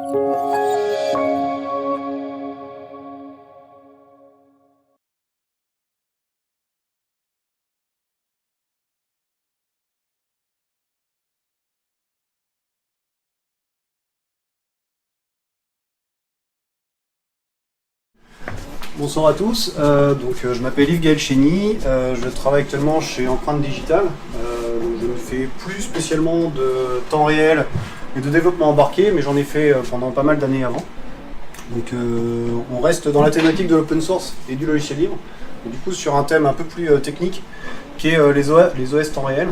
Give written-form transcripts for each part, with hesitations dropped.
Bonsoir à tous, je m'appelle Yves Gaël Chény, je travaille actuellement chez Empreinte Digitale. Je ne fais plus spécialement de temps réel et de développement embarqué, mais j'en ai fait pendant pas mal d'années avant. Donc on reste dans la thématique de l'open source et du logiciel libre, et du coup sur un thème un peu plus technique qui est les OS temps réel.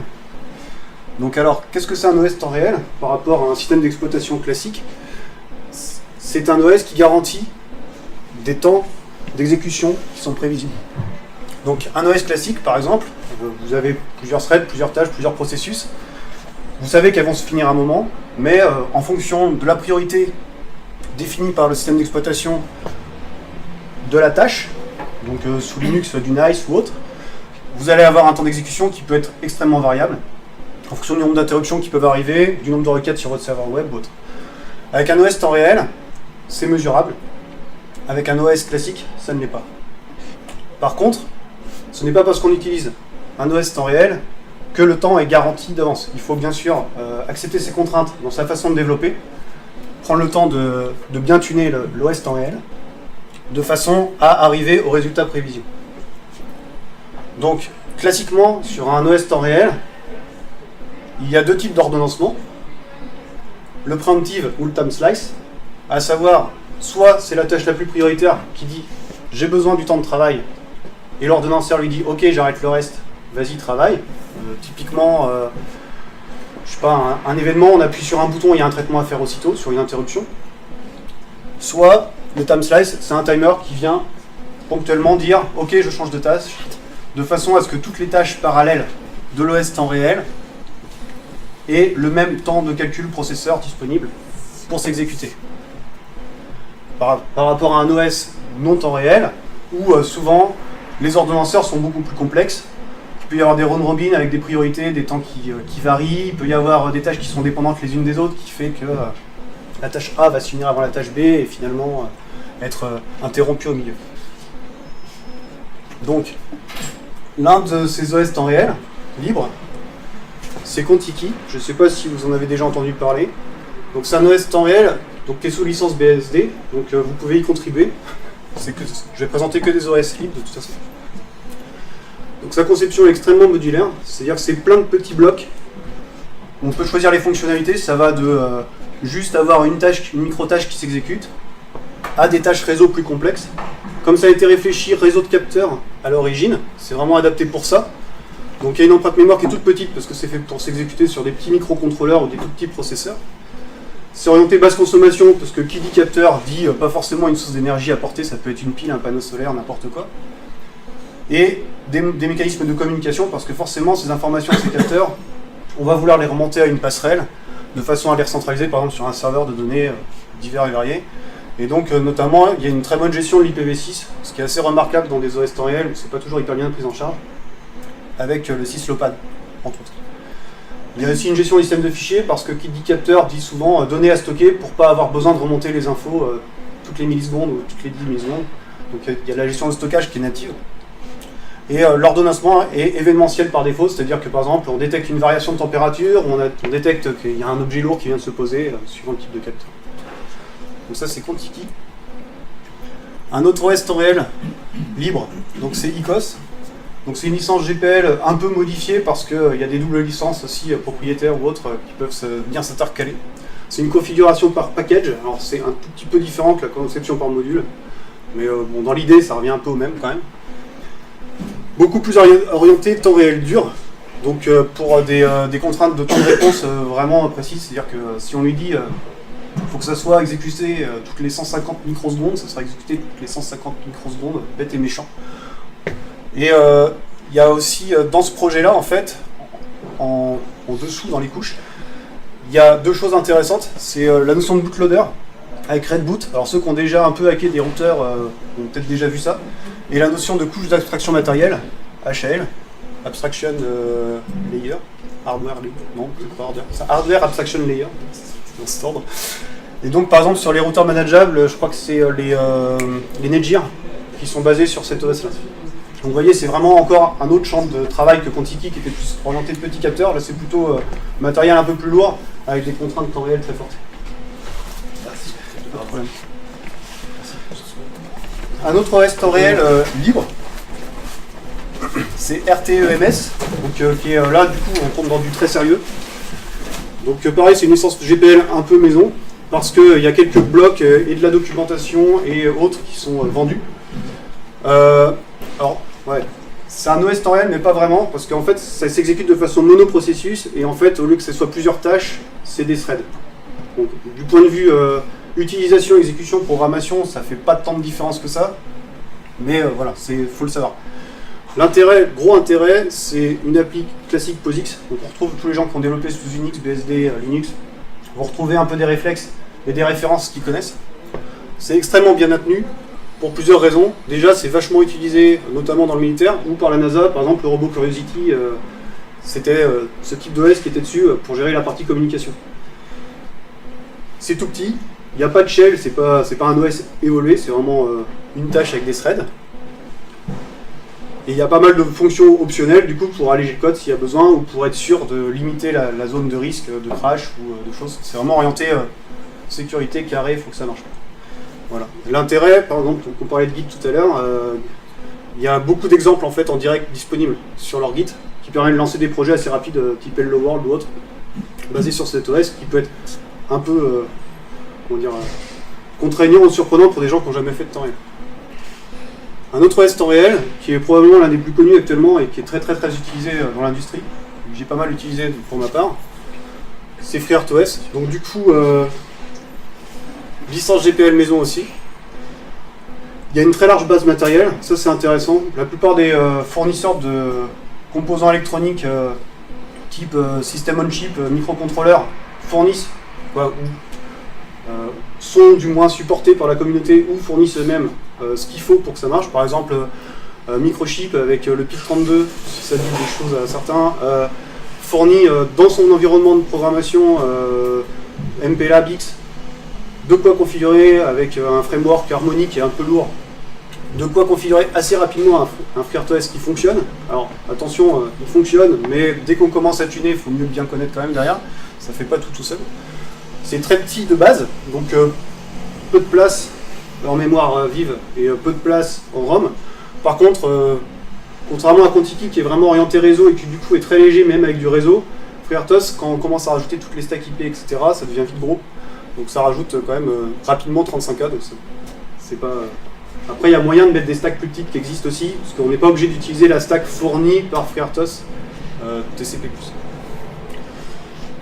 Donc alors, qu'est-ce que c'est un OS temps réel par rapport à un système d'exploitation classique? C'est un OS qui garantit des temps d'exécution qui sont prévisibles. Donc un OS classique par exemple, vous avez plusieurs threads, plusieurs tâches, plusieurs processus. Vous savez qu'elles vont se finir à un moment, mais en fonction de la priorité définie par le système d'exploitation de la tâche, donc sous Linux du Nice ou autre, vous allez avoir un temps d'exécution qui peut être extrêmement variable, en fonction du nombre d'interruptions qui peuvent arriver, du nombre de requêtes sur votre serveur web ou autre. Avec un OS temps réel, c'est mesurable. Avec un OS classique, ça ne l'est pas. Par contre, ce n'est pas parce qu'on utilise un OS temps réel que le temps est garanti d'avance. Il faut bien sûr accepter ses contraintes dans sa façon de développer, prendre le temps de bien tuner l'OS temps réel, de façon à arriver au résultat prévisible. Donc, classiquement, sur un OS temps réel, il y a deux types d'ordonnancement. Le preemptive ou le time slice, à savoir, soit c'est la tâche la plus prioritaire qui dit « j'ai besoin du temps de travail » et l'ordonnanceur lui dit « ok, j'arrête le reste, vas-y, travaille ». Typiquement, je sais pas, un événement, on appuie sur un bouton, il y a un traitement à faire aussitôt sur une interruption. Soit le time slice, c'est un timer qui vient ponctuellement dire « ok, je change de tâche », de façon à ce que toutes les tâches parallèles de l'OS temps réel aient le même temps de calcul processeur disponible pour s'exécuter. Par rapport à un OS non temps réel, où souvent les ordonnanceurs sont beaucoup plus complexes. Il peut y avoir des round robin avec des priorités, des temps qui varient, il peut y avoir des tâches qui sont dépendantes les unes des autres, qui fait que la tâche A va se finir avant la tâche B et finalement être interrompue au milieu. Donc, l'un de ces OS temps réel, libre, c'est Contiki. Je ne sais pas si vous en avez déjà entendu parler. Donc c'est un OS temps réel donc, qui est sous licence BSD, donc vous pouvez y contribuer. Je vais présenter que des OS libres de toute façon. Donc sa conception est extrêmement modulaire, c'est-à-dire que c'est plein de petits blocs. On peut choisir les fonctionnalités, ça va de juste avoir une micro-tâche qui s'exécute, à des tâches réseau plus complexes. Comme ça a été réfléchi réseau de capteurs à l'origine, c'est vraiment adapté pour ça. Donc il y a une empreinte mémoire qui est toute petite parce que c'est fait pour s'exécuter sur des petits microcontrôleurs ou des tout petits processeurs. C'est orienté basse consommation parce que qui dit capteur dit pas forcément une source d'énergie à porter, ça peut être une pile, un panneau solaire, n'importe quoi. Et des mécanismes de communication parce que forcément ces informations, ces capteurs, on va vouloir les remonter à une passerelle de façon à les recentraliser par exemple sur un serveur de données divers et variés. Et donc notamment il y a une très bonne gestion de l'IPv6, ce qui est assez remarquable dans des OS temps réel où c'est pas toujours hyper bien pris en charge, avec le syslopad entre autres. Il y a aussi une gestion du système de fichiers, parce que qui dit capteur dit souvent données à stocker pour ne pas avoir besoin de remonter les infos toutes les millisecondes ou toutes les 10 millisecondes. Donc il y a la gestion de stockage qui est native. Et l'ordonnancement est événementiel par défaut, c'est-à-dire que par exemple on détecte une variation de température, ou on détecte qu'il y a un objet lourd qui vient de se poser suivant le type de capteur. Donc ça c'est Contiki. Un autre OS temps réel libre, donc c'est ICOS. Donc c'est une licence GPL un peu modifiée parce qu'il y a des doubles licences aussi propriétaires ou autres qui peuvent bien s'intercaler. C'est une configuration par package, alors c'est un tout petit peu différent que la conception par module, mais bon, dans l'idée ça revient un peu au même quand même. Beaucoup plus orienté temps réel dur, donc pour des contraintes de temps de réponse vraiment précises, c'est-à-dire que si on lui dit faut que ça soit exécuté toutes les 150 microsecondes, ça sera exécuté toutes les 150 microsecondes, bête et méchant. Et il y a aussi dans ce projet-là, en fait, en dessous, dans les couches, il y a deux choses intéressantes. C'est la notion de bootloader avec Red Boot. Alors ceux qui ont déjà un peu hacké des routeurs ont peut-être déjà vu ça. Et la notion de couche d'abstraction matérielle, HAL, Abstraction Layer, Hardware Layer, non, c'est pas Hardware, c'est Hardware Abstraction Layer, dans cet ordre. Et donc par exemple sur les routeurs manageables, je crois que c'est les Netgear qui sont basés sur cet OS là. Donc vous voyez, c'est vraiment encore un autre champ de travail que Contiki qui était plus orienté de petits capteurs. Là c'est plutôt matériel un peu plus lourd avec des contraintes de temps réel très fortes. Merci. Pas de problème. Un autre OS temps réel libre, c'est RTEMS, donc, qui est là du coup on tombe dans du très sérieux. Donc pareil, c'est une licence GPL un peu maison, parce qu'il y a quelques blocs et de la documentation et autres qui sont vendus. Alors, ouais, c'est un OS temps réel, mais pas vraiment, parce qu'en fait, ça s'exécute de façon monoprocessus, et en fait, au lieu que ce soit plusieurs tâches, c'est des threads. Donc, du point de vue utilisation, exécution, programmation, ça fait pas tant de différence que ça, mais voilà, faut le savoir. L'intérêt, gros intérêt, c'est une appli classique POSIX. Donc on retrouve tous les gens qui ont développé sous Unix, BSD, Linux. Vous retrouvez un peu des réflexes et des références qu'ils connaissent. C'est extrêmement bien maintenu pour plusieurs raisons. Déjà, c'est vachement utilisé, notamment dans le militaire ou par la NASA. Par exemple, le robot Curiosity, c'était ce type d'OS qui était dessus pour gérer la partie communication. C'est tout petit, il n'y a pas de shell, c'est pas un OS évolué, c'est vraiment une tâche avec des threads. Et il y a pas mal de fonctions optionnelles du coup pour alléger le code s'il y a besoin ou pour être sûr de limiter la zone de risque de crash ou de choses. C'est vraiment orienté sécurité, carré, il faut que ça marche. Voilà. L'intérêt, par exemple, on parlait de Git tout à l'heure, il y a beaucoup d'exemples en fait en direct disponibles sur leur Git qui permettent de lancer des projets assez rapides type Hello World ou autre, basés sur cet OS qui peut être un peu comment dire, contraignant ou surprenant pour des gens qui n'ont jamais fait de temps réel. Un autre OS temps réel, qui est probablement l'un des plus connus actuellement et qui est très utilisé dans l'industrie, que j'ai pas mal utilisé pour ma part, c'est FreeRTOS. Donc du coup, licence GPL maison aussi. Il y a une très large base matérielle, ça c'est intéressant. La plupart des fournisseurs de composants électroniques type system on chip, microcontrôleurs fournissent sont du moins supportés par la communauté ou fournissent eux-mêmes ce qu'il faut pour que ça marche. Par exemple, Microchip avec le PIC32, si ça dit des choses à certains, fournit dans son environnement de programmation MPLAB X de quoi configurer avec un framework harmonique et un peu lourd, de quoi configurer assez rapidement un FreeRTOS qui fonctionne. Alors attention, il fonctionne, mais dès qu'on commence à tuner, il faut mieux bien connaître quand même derrière, ça fait pas tout seul. C'est très petit de base, donc peu de place en mémoire vive et peu de place en ROM. Par contre, contrairement à Contiki qui est vraiment orienté réseau et qui du coup est très léger même avec du réseau, FreeRTOS, quand on commence à rajouter toutes les stacks IP, etc., ça devient vite gros. Donc ça rajoute quand même rapidement 35K, donc c'est pas... Après il y a moyen de mettre des stacks plus petites qui existent aussi, parce qu'on n'est pas obligé d'utiliser la stack fournie par FreeRTOS TCP+.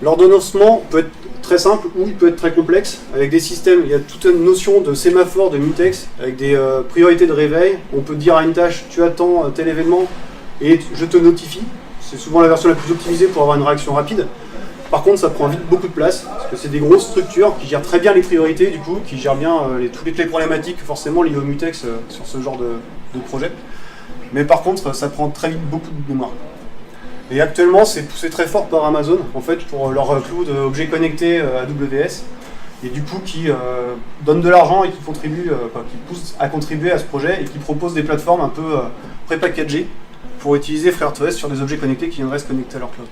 L'ordonnancement peut être très simple ou il peut être très complexe, avec des systèmes, il y a toute une notion de sémaphore, de mutex, avec des priorités de réveil. On peut dire à une tâche, tu attends tel événement et je te notifie. C'est souvent la version la plus optimisée pour avoir une réaction rapide. Par contre, ça prend vite beaucoup de place, parce que c'est des grosses structures qui gèrent très bien les priorités, du coup, qui gèrent bien toutes les problématiques forcément liées au mutex sur ce genre de projet. Mais par contre, ça prend très vite beaucoup de mémoire. Et actuellement, c'est poussé très fort par Amazon, en fait, pour leur cloud objets connectés AWS, et du coup, qui donnent de l'argent et qui contribuent, qui poussent à contribuer à ce projet et qui proposent des plateformes un peu prépackagées pour utiliser FreeRTOS sur des objets connectés qui viendraient se connecter à leur cloud.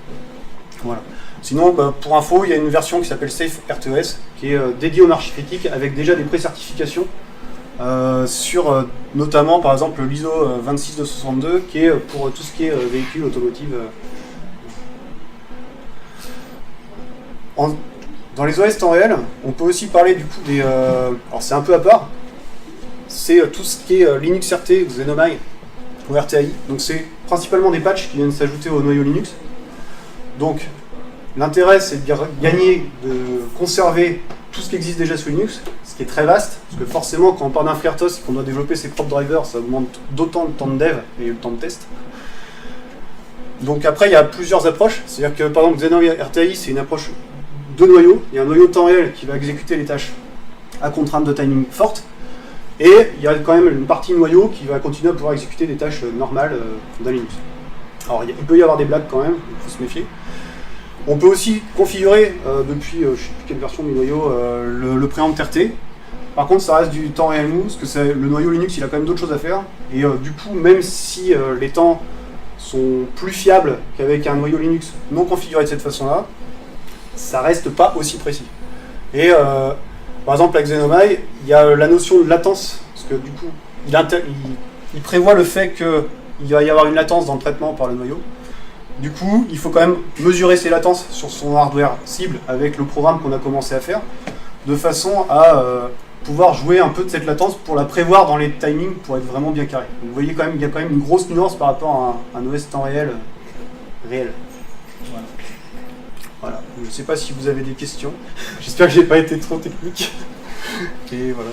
Voilà. Sinon, pour info, il y a une version qui s'appelle SafeRTOS, qui est dédiée aux marchés critiques avec déjà des pré-certifications sur notamment par exemple l'ISO 26262 qui est pour tout ce qui est véhicule automotive. Dans les OS temps réel, on peut aussi parler du coup des... alors c'est un peu à part, c'est tout ce qui est Linux RT, Xenomai ou RTAI. Donc c'est principalement des patchs qui viennent s'ajouter au noyau Linux. Donc l'intérêt c'est de gagner, de conserver tout ce qui existe déjà sous Linux, ce qui est très vaste, parce que forcément quand on part d'un FreeRTOS et qu'on doit développer ses propres drivers, ça augmente d'autant le temps de dev et le temps de test. Donc après il y a plusieurs approches, c'est-à-dire que par exemple Xenomai RTAI c'est une approche de noyau, il y a un noyau temps réel qui va exécuter les tâches à contrainte de timing forte, et il y a quand même une partie noyau qui va continuer à pouvoir exécuter des tâches normales d'un Linux. Alors il peut y avoir des blagues quand même, il faut se méfier. On peut aussi configurer depuis, je ne sais plus quelle version du noyau, le préamp RT. Par contre, ça reste du temps réel mou, parce que le noyau Linux, il a quand même d'autres choses à faire. Et du coup, même si les temps sont plus fiables qu'avec un noyau Linux non configuré de cette façon-là, ça reste pas aussi précis. Et par exemple, avec Xenomai, il y a la notion de latence, parce que du coup, il prévoit le fait qu'il va y avoir une latence dans le traitement par le noyau. Du coup, il faut quand même mesurer ces latences sur son hardware cible avec le programme qu'on a commencé à faire, de façon à pouvoir jouer un peu de cette latence pour la prévoir dans les timings pour être vraiment bien carré. Donc, vous voyez quand même, il y a quand même une grosse nuance par rapport à un OS temps réel. Voilà. Je ne sais pas si vous avez des questions. J'espère que j'ai pas été trop technique. Et voilà.